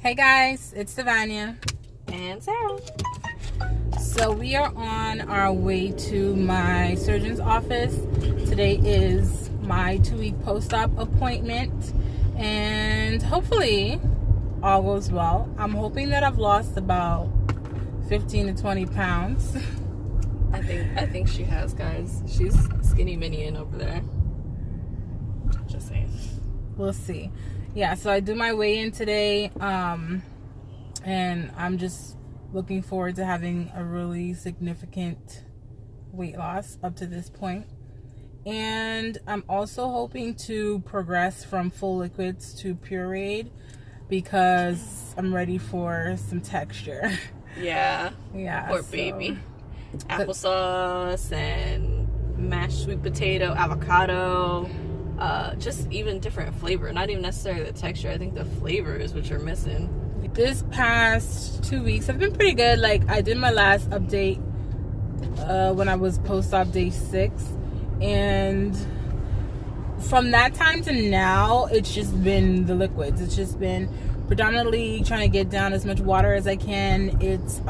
Hey guys, it's Savannah and Sarah. So we are on our way to my surgeon's office. Today is my 2-week post-op appointment and hopefully all goes well. I'm hoping that I've lost about 15 to 20 pounds. I think she has, guys. She's skinny minion over there. Just saying. We'll see. Yeah, so I do my weigh-in today, and I'm just looking forward to having a really significant weight loss up to this point. And I'm also hoping to progress from full liquids to pureed because I'm ready for some texture. Yeah. Yeah. Poor baby. Applesauce and mashed sweet potato, avocado. Just even different flavor, not even necessarily the texture. I think the flavors which are missing. This past 2 weeks have been pretty good. Like, I did my last update when I was post-op day 6, and from that time to now, it's just been the liquids. It's just been predominantly trying to get down as much water as I can. It's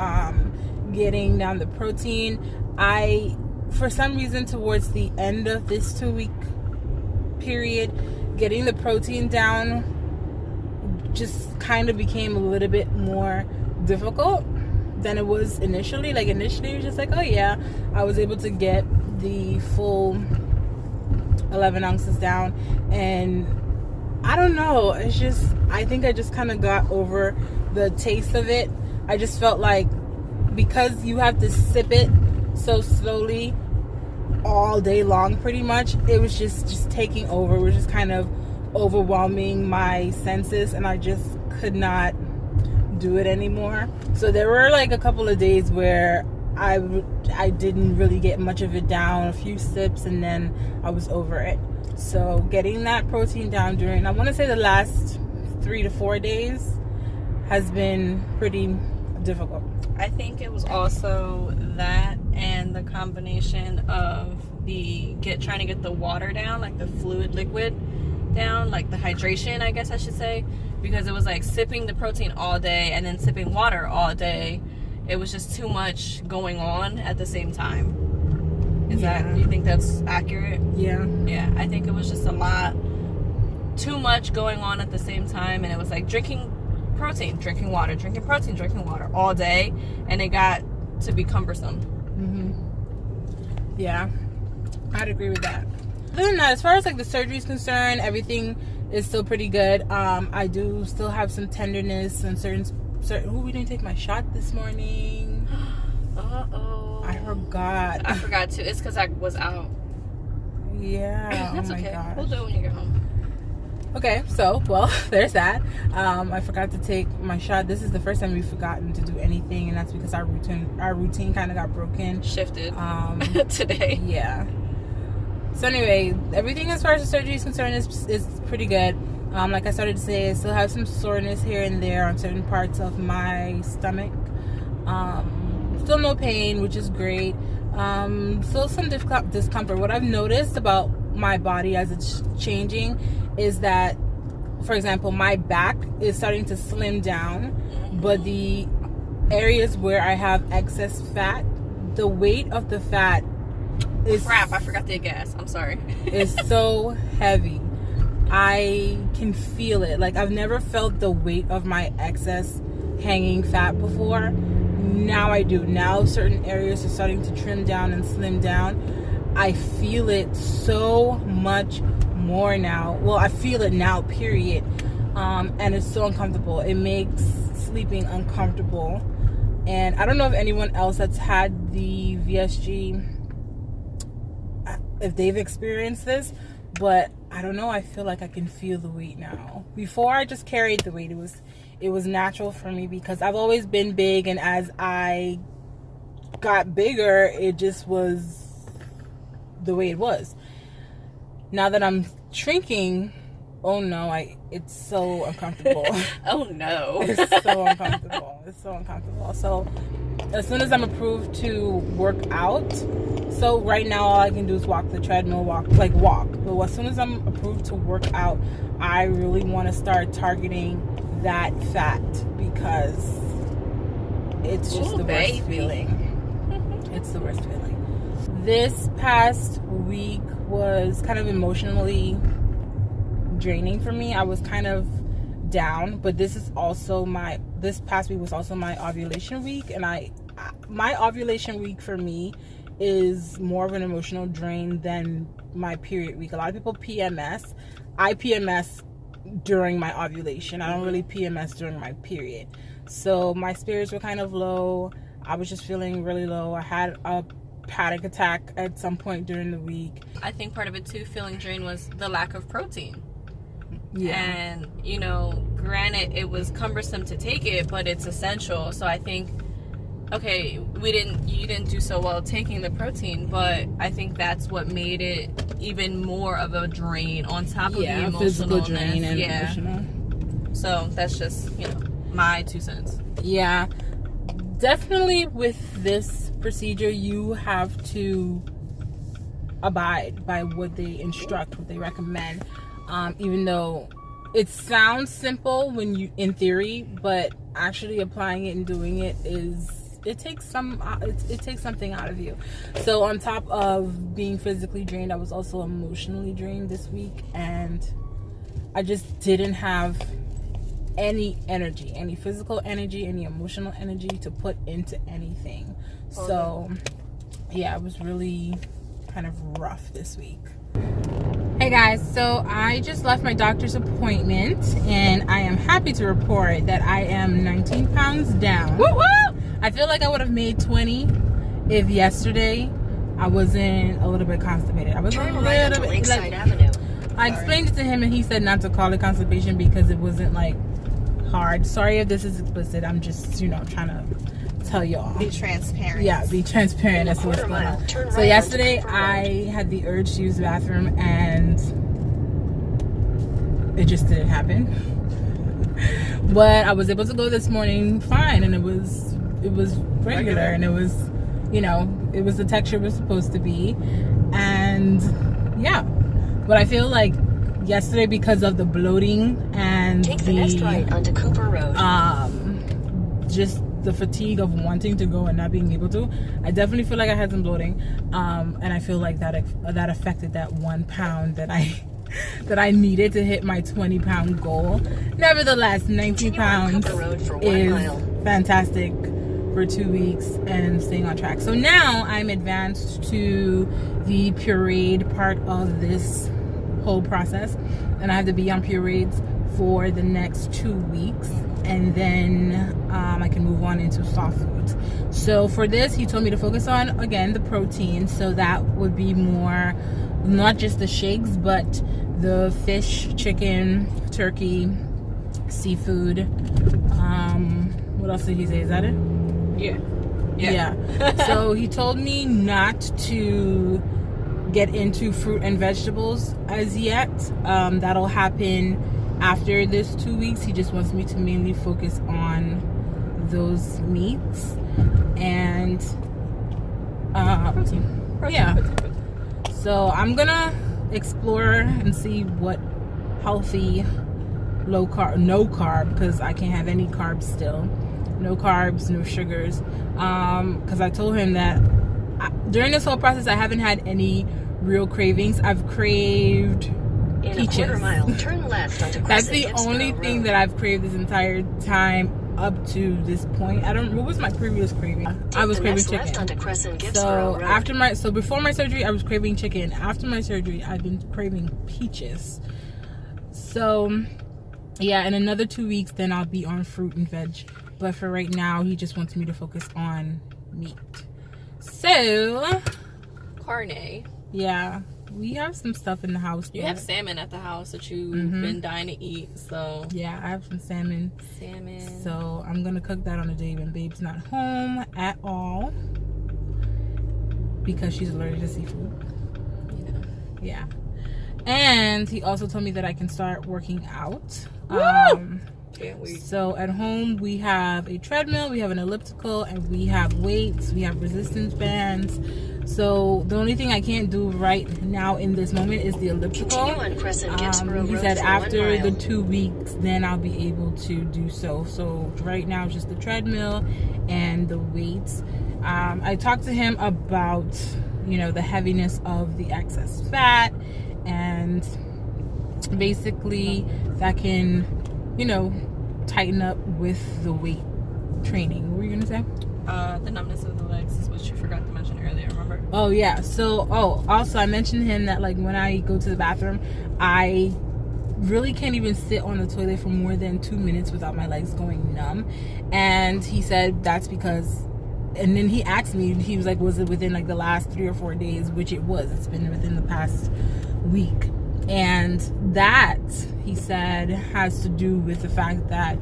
getting down the protein. For some reason, towards the end of this 2-week period, getting the protein down just kind of became a little bit more difficult than it was initially. Like, initially it was just like, oh yeah, I was able to get the full 11 ounces down, and I don't know, it's just, I think I just kind of got over the taste of it. I just felt like because you have to sip it so slowly all day long, pretty much, it was just taking over. It was just kind of overwhelming my senses, and I just could not do it anymore. So there were like a couple of days where I didn't really get much of it down, a few sips, and then I was over it. So getting that protein down during, I want to say, the last 3 to 4 days has been pretty difficult. I think it was also that and the combination of trying to get the water down, like the liquid down, like the hydration, I guess I should say, because it was like sipping the protein all day and then sipping water all day. It was just too much going on at the same time. Do you think that's accurate? Yeah. Yeah, I think it was just a lot, too much going on at the same time, and it was like drinking protein, drinking water, drinking protein, drinking water all day, and it got to be cumbersome. Yeah, I'd agree with that. Other than that, as far as like the surgery is concerned, everything is still pretty good. I do still have some tenderness and certain. We didn't take my shot this morning. I forgot too. It's because I was out. Yeah. That's oh my okay. gosh. We'll do it when you get home. Okay, so, well, there's that. I forgot to take my shot. This is the first time we've forgotten to do anything, and that's because our routine kind of got broken. Shifted today. Yeah. So anyway, everything as far as the surgery is concerned is pretty good. Like I started to say, I still have some soreness here and there on certain parts of my stomach. Still no pain, which is great. Still some discomfort. What I've noticed about my body as it's changing is that, for example, my back is starting to slim down, but the areas where I have excess fat, the weight of the fat is... Crap, I forgot the gas. I'm sorry. It's so heavy. I can feel it. Like, I've never felt the weight of my excess hanging fat before. Now I do. Now certain areas are starting to trim down and slim down. I feel it so much more now. Well, I feel it now, period. And it's so uncomfortable. It makes sleeping uncomfortable. And I don't know if anyone else that's had the VSG, if they've experienced this, but I don't know, I feel like I can feel the weight now. Before, I just carried the weight. It was natural for me because I've always been big, and as I got bigger, it just was the way it was. Now that I'm shrinking, oh no, it's so uncomfortable. Oh no. It's so uncomfortable. It's so uncomfortable. So as soon as I'm approved to work out, so right now all I can do is walk the treadmill, walk. But as soon as I'm approved to work out, I really want to start targeting that fat because it's just the worst feeling. It's the worst feeling. This past week was kind of emotionally draining for me. I was kind of down, but this past week was also my ovulation week, and my ovulation week for me is more of an emotional drain than my period week. A lot of people PMS. I PMS during my ovulation. I don't really PMS during my period. So my spirits were kind of low. I was just feeling really low. I had a panic attack at some point during the week. I think part of it too, feeling drained, was the lack of protein. Yeah. And, you know, granted, it was cumbersome to take it, but it's essential. So I think, okay, you didn't do so well taking the protein, but I think that's what made it even more of a drain on top of the emotional physical drain and emotional. So that's just, you know, my 2 cents. Yeah. Definitely with this procedure, you have to abide by what they instruct, what they recommend. Even though it sounds simple in theory, but actually applying it and doing it it takes something out of you. So on top of being physically drained, I was also emotionally drained this week, and I just didn't have any energy, any physical energy, any emotional energy to put into anything. So yeah, it was really kind of rough this week. Hey guys, so I just left my doctor's appointment, and I am happy to report that I am 19 pounds down. Woo woo! I feel like I would have made 20 if yesterday I wasn't a little bit constipated. I was a little bit Lakeside Avenue. I explained it to him, and he said not to call it constipation because it wasn't like hard. Sorry if this is explicit. I'm just, trying to tell y'all. Be transparent. Yeah, be transparent. That's what's going on. So yesterday I had the urge to use the bathroom, and it just didn't happen. But I was able to go this morning fine, and it was regular, and it was, it was the texture it was supposed to be. And yeah, but I feel like yesterday, because of the bloating and Take the next right onto Cooper Road. Just the fatigue of wanting to go and not being able to, I definitely feel like I had some bloating, and I feel like that affected that 1 pound that I needed to hit my 20-pound goal. Nevertheless, 19 pounds is fantastic for 2 weeks and staying on track. So now I'm advanced to the pureed part of this whole process, and I have to be on pureeds for the next 2 weeks, and then I can move on into soft foods. So for this, he told me to focus on, again, the protein. So that would be more, not just the shakes, but the fish, chicken, turkey, seafood. What else did he say? Is that it? Yeah. So he told me not to get into fruit and vegetables as yet. That'll happen after this 2 weeks. He just wants me to mainly focus on those meats and protein. Yeah. So I'm gonna explore and see what healthy no carb, because I can't have any carbs still. No carbs, no sugars. Because I told him that during this whole process, I haven't had any real cravings. I've craved peaches. In a quarter mile, turn left onto That's the only thing that I've craved this entire time up to this point. What was my previous craving? I was craving chicken. So before my surgery, I was craving chicken. After my surgery, I've been craving peaches. So yeah, in another 2 weeks, then I'll be on fruit and veg. But for right now, he just wants me to focus on meat. So Carne. Yeah, we have some stuff in the house. You have salmon at the house that you've been dying to eat, so yeah, I have some salmon. So I'm gonna cook that on a day when Babe's not home at all, because she's allergic to seafood. Yeah. And he also told me that I can start working out. Can't wait. So at home we have a treadmill, we have an elliptical, and we have weights, we have resistance bands. So the only thing I can't do right now in this moment is the elliptical. Continue on Crescent Ginsborough He Road said for after 1 mile. the 2 weeks, then I'll be able to do so. So right now it's just the treadmill and the weights. I talked to him about, you know, the heaviness of the excess fat, and basically that can, you know, tighten up with the weight training. What were you gonna say? The numbness of the legs is what you forgot to mention earlier, remember? Oh yeah. So also I mentioned to him that, like, when I go to the bathroom, I really can't even sit on the toilet for more than 2 minutes without my legs going numb. And he said that's because, and then he asked me, he was like, was it within like the last 3 or 4 days? Which it was. It's been within the past week. And that, he said, has to do with the fact that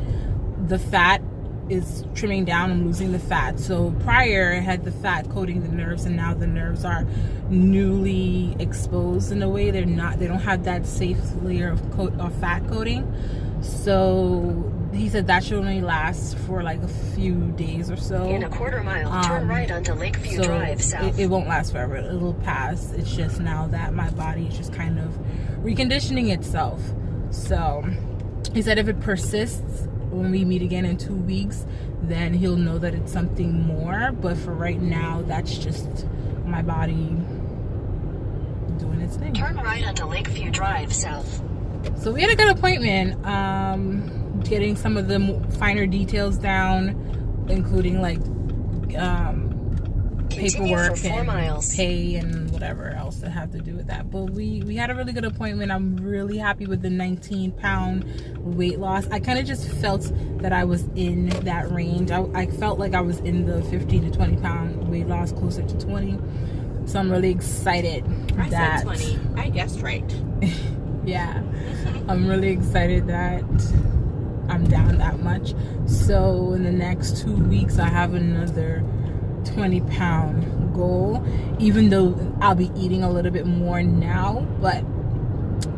the fat is trimming down. I'm losing the fat. So prior I had the fat coating the nerves, and now the nerves are newly exposed in a way. They don't have that safe layer of fat coating. So he said that should only last for like a few days or so. In a quarter mile, turn right onto Lakeview So Drive south. it won't last forever. It'll pass. It's just now that my body is just kind of reconditioning itself. So he said if it persists, when we meet again in 2 weeks, then he'll know that it's something more. But for right now, that's just my body doing its thing. Turn right onto Lakeview Drive south. So we had a good appointment, getting some of the finer details down, including like Continue paperwork for 4 and miles. pay and whatever else that have to do with that. But we had a really good appointment. I'm really happy with the 19-pound weight loss. I kind of just felt that I was in that range. I felt like I was in the 15 to 20 pound weight loss, closer to 20. So I'm really excited. I said 20. I guessed right. Yeah, I'm really excited that I'm down that much. So in the next 2 weeks, I have another 20-pound goal, even though I'll be eating a little bit more now. But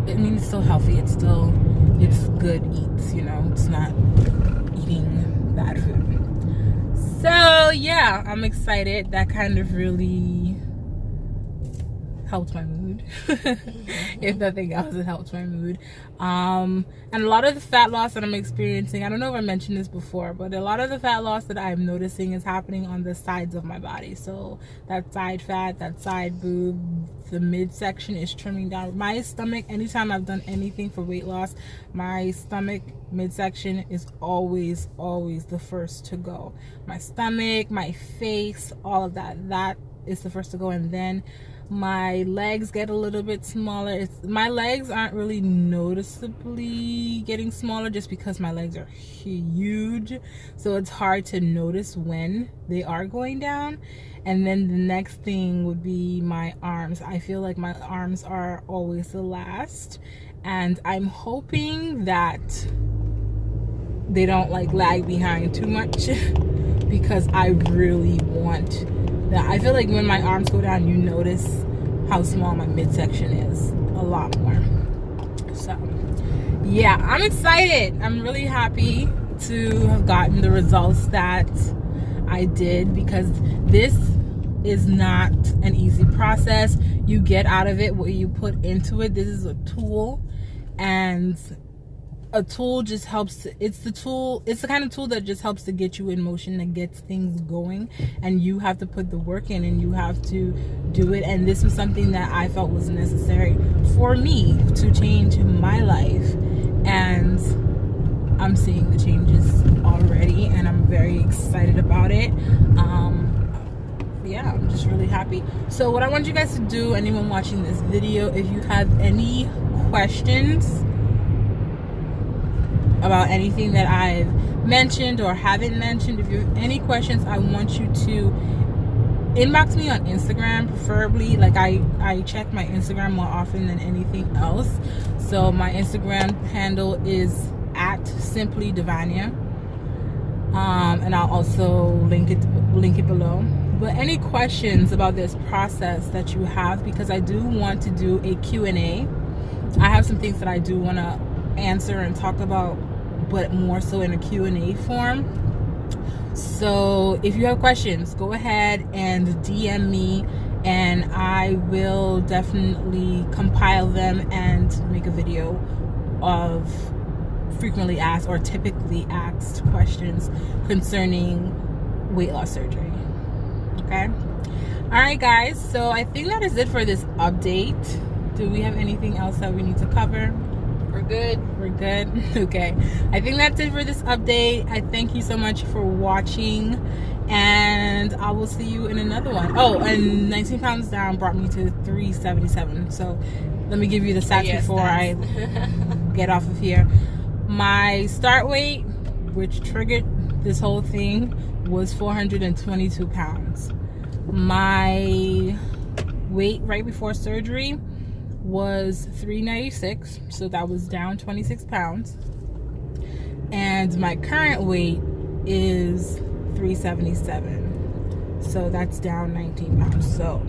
I mean, it's still healthy. It's good eats, you know. It's not eating bad food. So yeah, I'm excited. That kind of really helped my mood. If nothing else, it helps my mood. And a lot of the fat loss that I'm experiencing, I don't know if I mentioned this before, but a lot of the fat loss that I'm noticing is happening on the sides of my body. So that side fat, that side boob, the midsection is trimming down. My stomach, anytime I've done anything for weight loss, my stomach midsection is always the first to go. My stomach, my face, all of that is the first to go. And then my legs get a little bit smaller. My legs aren't really noticeably getting smaller just because my legs are huge, so it's hard to notice when they are going down. And then the next thing would be my arms. I feel like my arms are always the last, and I'm hoping that they don't like lag behind too much because I really want that. I feel like when my arms go down, you notice how small my midsection is a lot more. So yeah, I'm excited. I'm really happy to have gotten the results that I did, because this is not an easy process. You get out of it what you put into it. This is a tool, and a tool just helps. It's the kind of tool that just helps to get you in motion, that gets things going, and you have to put the work in and you have to do it. And this was something that I felt was necessary for me to change my life, and I'm seeing the changes already, and I'm very excited about it. Yeah, I'm just really happy. So what I want you guys to do, anyone watching this video, if you have any questions about anything that I've mentioned or haven't mentioned, if you have any questions, I want you to inbox me on Instagram, preferably. Like I check my Instagram more often than anything else. So my Instagram handle is @simplydivania, and I'll also link it below. But any questions about this process that you have, because I do want to do a Q&A. I have some things that I do want to answer and talk about but more so in a Q&A form. So if you have questions, go ahead and DM me, and I will definitely compile them and make a video of frequently asked or typically asked questions concerning weight loss surgery. Okay? Alright guys, so I think that is it for this update. Do we have anything else that we need to cover? We're good. We're good? Okay. I think that's it for this update. I thank you so much for watching, and I will see you in another one. Oh, and 19 pounds down brought me to 377. So let me give you the stats before I get off of here. My start weight, which triggered this whole thing, was 422 pounds. My weight right before surgery was 396, so that was down 26 pounds. And my current weight is 377, so that's down 19 pounds. So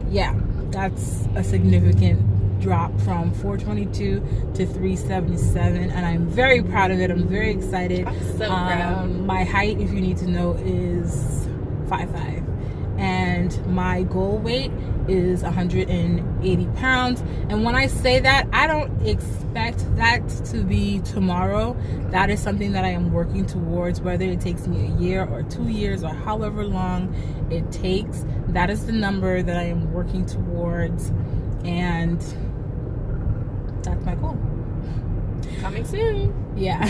yeah, that's a significant drop from 422 to 377, and I'm very proud of it. I'm very excited. I'm so proud. My height, if you need to know, is 5'5", and my goal weight is 180 pounds. And when I say that, I don't expect that to be tomorrow. That is something that I am working towards, whether it takes me a year or 2 years or however long it takes. That is the number that I am working towards, and that's my goal. Coming soon. Yeah.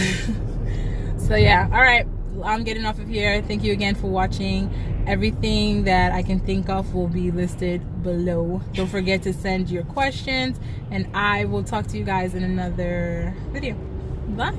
So yeah, all right, I'm getting off of here. Thank you again for watching. Everything that I can think of will be listed below. Don't forget to send your questions, and I will talk to you guys in another video. Bye.